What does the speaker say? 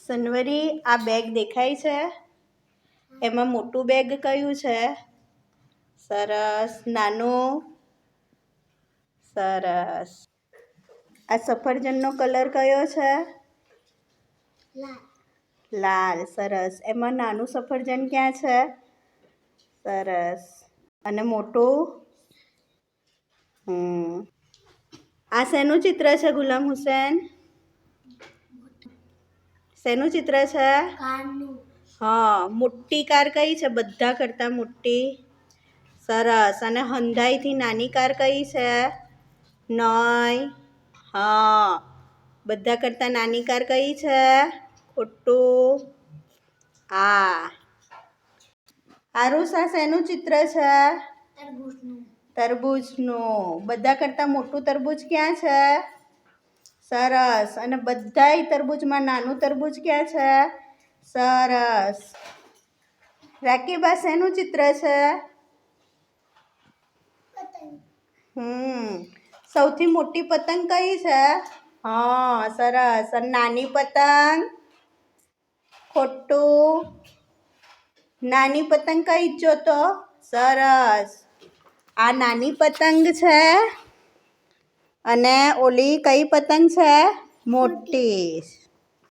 સનવરી આ બેગ દેખાય છે એમાં મોટું બેગ કયું છે સરસ નાનું સરસ આ સફરજનનો કલર કયો છે લાલ સરસ એમાં નાનું સફરજન ક્યાં છે સરસ અને મોટું આ શેનું ચિત્ર છે ગુલામ હુસેન શેનું ચિત્ર છે હા મોટી કાર કઈ છે બધા કરતાં મોટી સરસ અને હંધાઈથી નાની કાર કઈ છે નઈ હા બધા કરતાં નાની કાર કઈ છે ખોટું આરુષા શેનું ચિત્ર છે તરબૂચનું બધા કરતાં મોટું તરબૂચ ક્યાં છે સરસ અને બધાય તરબૂચમાં નાનું તરબૂચ ક્યાં છે સરસ રાકીબા શેનું ચિત્ર છે સૌથી મોટી પતંગ કઈ છે હા સરસ અને નાની પતંગ ખોટું નાની પતંગ કઈ જો તો સરસ આ નાની પતંગ છે અને ઓલી કઈ પતંગ છે મોટી